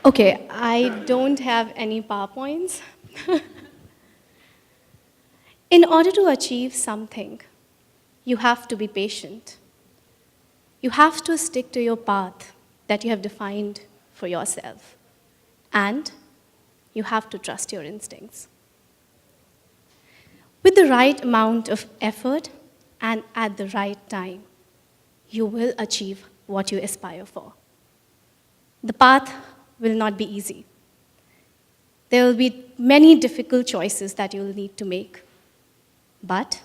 Okay, I don't have any PowerPoints. In order to achieve something, you have to be patient. You have to stick to your path that you have defined for yourself. And you have to trust your instincts. With the right amount of effort and at the right time, you will achieve what you aspire for. The path will not be easy. There will be many difficult choices that you will need to make. But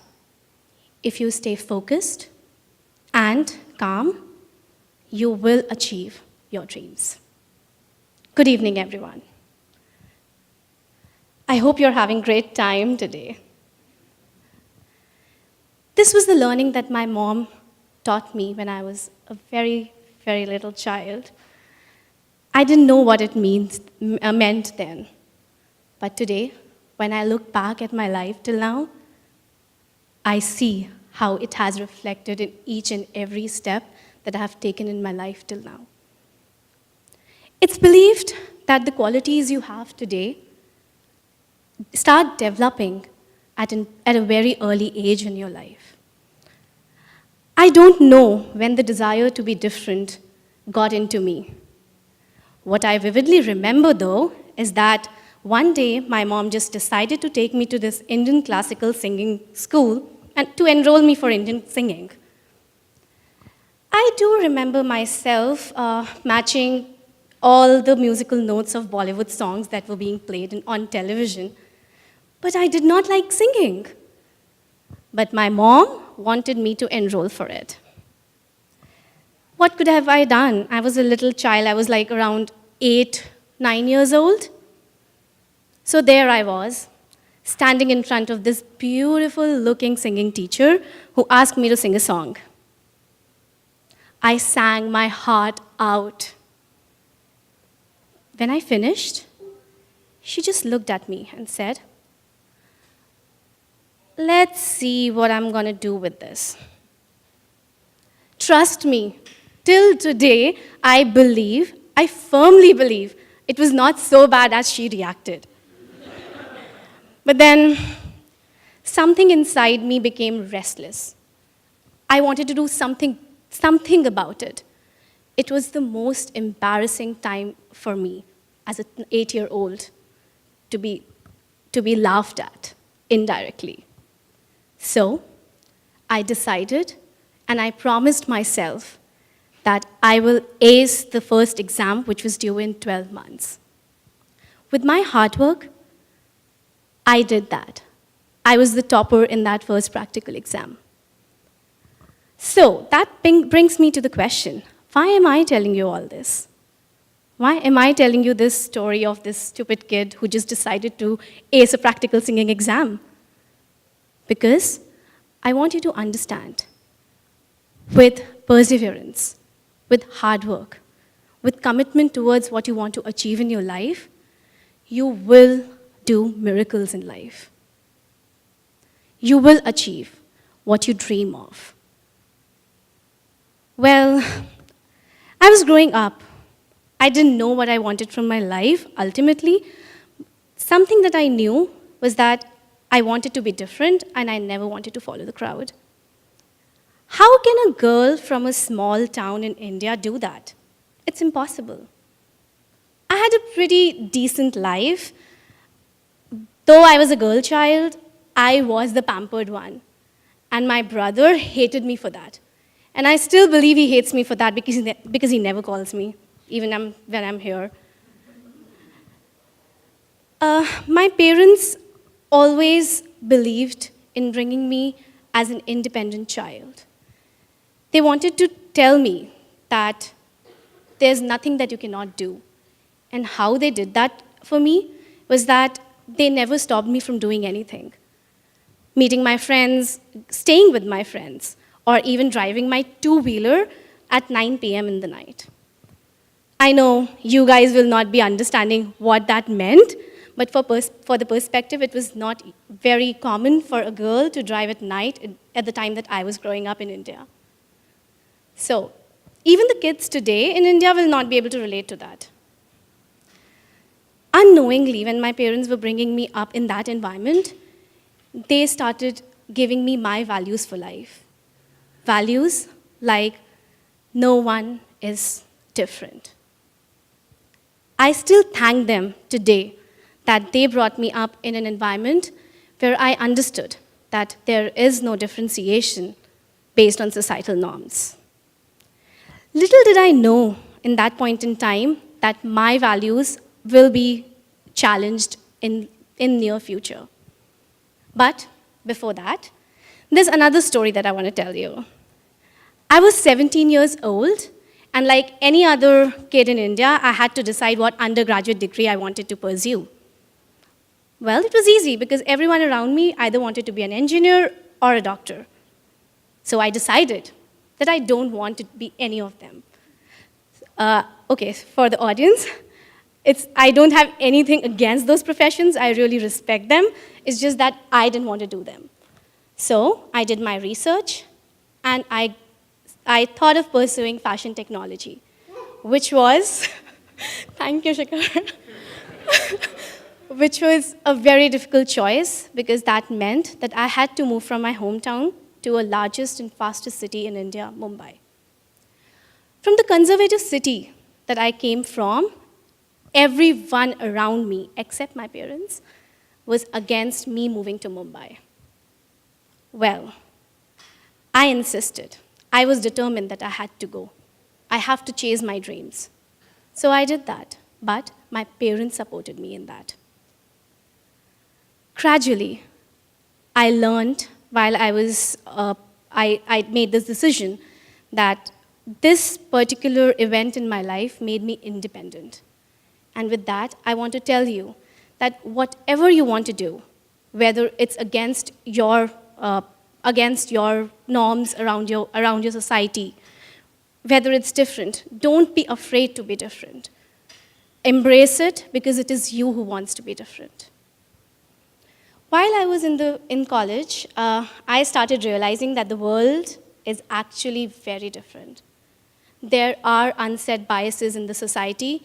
if you stay focused and calm, you will achieve your dreams. Good evening, everyone. I hope you're having a great time today. This was the learning that my mom taught me when I was a very, very little child. I didn't know what it meant then. But today, when I look back at my life till now, I see how it has reflected in each and every step that I have taken in my life till now. It's believed that the qualities you have today start developing at a very early age in your life. I don't know when the desire to be different got into me. What I vividly remember, though, is that one day my mom just decided to take me to this Indian classical singing school and to enroll me for Indian singing. I do remember myself matching all the musical notes of Bollywood songs that were being played on television, but I did not like singing. But my mom wanted me to enroll for it. What could have I done? I was a little child. I was like around 8, 9 years old. So there I was, standing in front of this beautiful-looking singing teacher who asked me to sing a song. I sang my heart out. When I finished, she just looked at me and said, "Let's see what I'm going to do with this." Trust me, till today, I firmly believe, it was not so bad as she reacted. But then, something inside me became restless. I wanted to do something about it. It was the most embarrassing time for me as an 8-year-old to be laughed at indirectly. So, I decided and I promised myself that I will ace the first exam, which was due in 12 months. With my hard work, I did that. I was the topper in that first practical exam. So that brings me to the question, why am I telling you all this? Why am I telling you this story of this stupid kid who just decided to ace a practical singing exam? Because I want you to understand, with perseverance, with hard work, with commitment towards what you want to achieve in your life, you will do miracles in life. You will achieve what you dream of. Well, I was growing up. I didn't know what I wanted from my life, ultimately. Something that I knew was that I wanted to be different, and I never wanted to follow the crowd. How can a girl from a small town in India do that? It's impossible. I had a pretty decent life. Though I was a girl child, I was the pampered one. And my brother hated me for that. And I still believe he hates me for that because he never calls me, even when I'm here. My parents always believed in bringing me as an independent child. They wanted to tell me that there's nothing that you cannot do. And how they did that for me was that they never stopped me from doing anything. Meeting my friends, staying with my friends, or even driving my two-wheeler at 9 p.m. in the night. I know you guys will not be understanding what that meant, but for the perspective, it was not very common for a girl to drive at night at the time that I was growing up in India. So, even the kids today in India will not be able to relate to that. Unknowingly, when my parents were bringing me up in that environment, they started giving me my values for life. Values like no one is different. I still thank them today that they brought me up in an environment where I understood that there is no differentiation based on societal norms. Little did I know in that point in time that my values will be challenged in near future. But before that, there's another story that I want to tell you. I was 17 years old, and like any other kid in India, I had to decide what undergraduate degree I wanted to pursue. Well, it was easy because everyone around me either wanted to be an engineer or a doctor. So I decided that I don't want to be any of them. Okay, for the audience, I don't have anything against those professions. I really respect them. It's just that I didn't want to do them. So I did my research, and I thought of pursuing fashion technology, which was, thank you, Shikhar, which was a very difficult choice because that meant that I had to move from my hometown to a largest and fastest city in India, Mumbai. From the conservative city that I came from, everyone around me, except my parents, was against me moving to Mumbai. Well, I insisted. I was determined that I had to go. I have to chase my dreams. So I did that, but my parents supported me in that. Gradually, I learned while I made this decision that this particular event in my life made me independent. And with that, I want to tell you that whatever you want to do, whether it's against your norms around your society, whether it's different, don't be afraid to be different. Embrace it because it is you who wants to be different. While I was in college, I started realizing that the world is actually very different. There are unsaid biases in the society,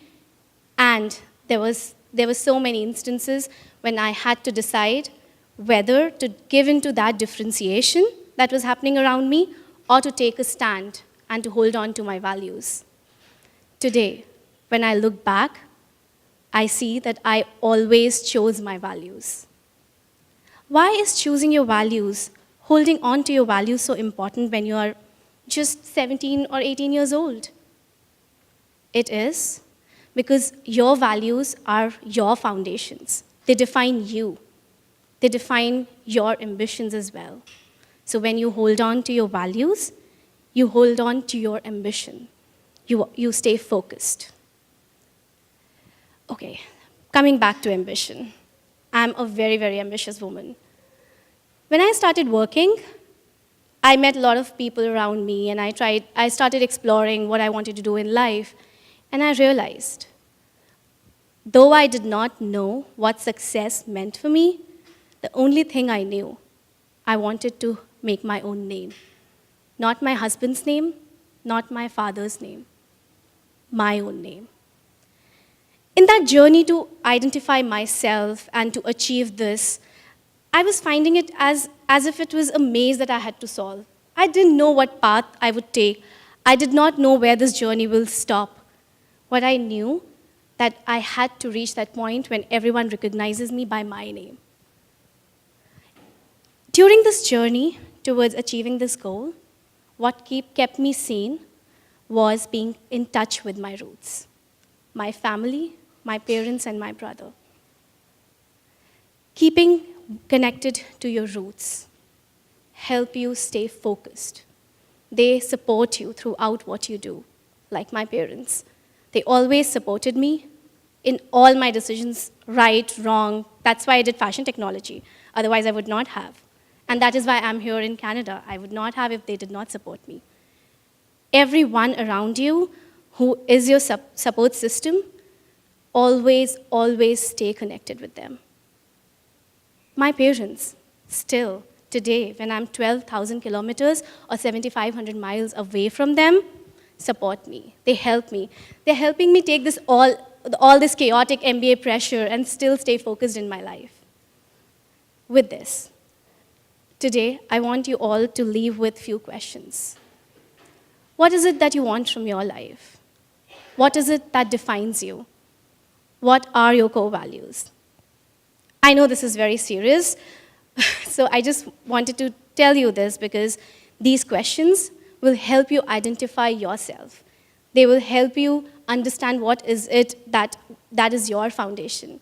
and there were so many instances when I had to decide whether to give in to that differentiation that was happening around me or to take a stand and to hold on to my values. Today, when I look back, I see that I always chose my values. Why is choosing your values, holding on to your values so important when you are just 17 or 18 years old? It is because your values are your foundations. They define you. They define your ambitions as well. So when you hold on to your values, you hold on to your ambition. You stay focused. Okay, coming back to ambition. I'm a very, very ambitious woman. When I started working, I met a lot of people around me, and I started exploring what I wanted to do in life, and I realized, though I did not know what success meant for me, the only thing I knew, I wanted to make my own name. Not my husband's name, not my father's name, my own name. In that journey to identify myself and to achieve this, I was finding it as if it was a maze that I had to solve. I didn't know what path I would take. I did not know where this journey will stop. What I knew, that I had to reach that point when everyone recognizes me by my name. During this journey towards achieving this goal, what kept me sane was being in touch with my roots, my family, my parents, and my brother. Keeping connected to your roots help you stay focused. They support you throughout what you do, like my parents. They always supported me in all my decisions, right, wrong. That's why I did fashion technology. Otherwise, I would not have. And that is why I'm here in Canada. I would not have if they did not support me. Everyone around you who is your support system, always, always stay connected with them. My parents, still, today, when I'm 12,000 kilometers or 7,500 miles away from them, support me. They help me. They're helping me take this all all this chaotic MBA pressure and still stay focused in my life. With this, today, I want you all to leave with few questions. What is it that you want from your life? What is it that defines you? What are your core values? I know this is very serious, so I just wanted to tell you this because these questions will help you identify yourself. They will help you understand what is it that is your foundation.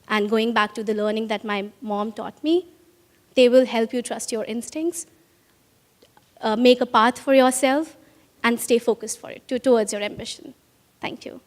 And going back to the learning that my mom taught me, they will help you trust your instincts, make a path for yourself, and stay focused for it, towards your ambition. Thank you.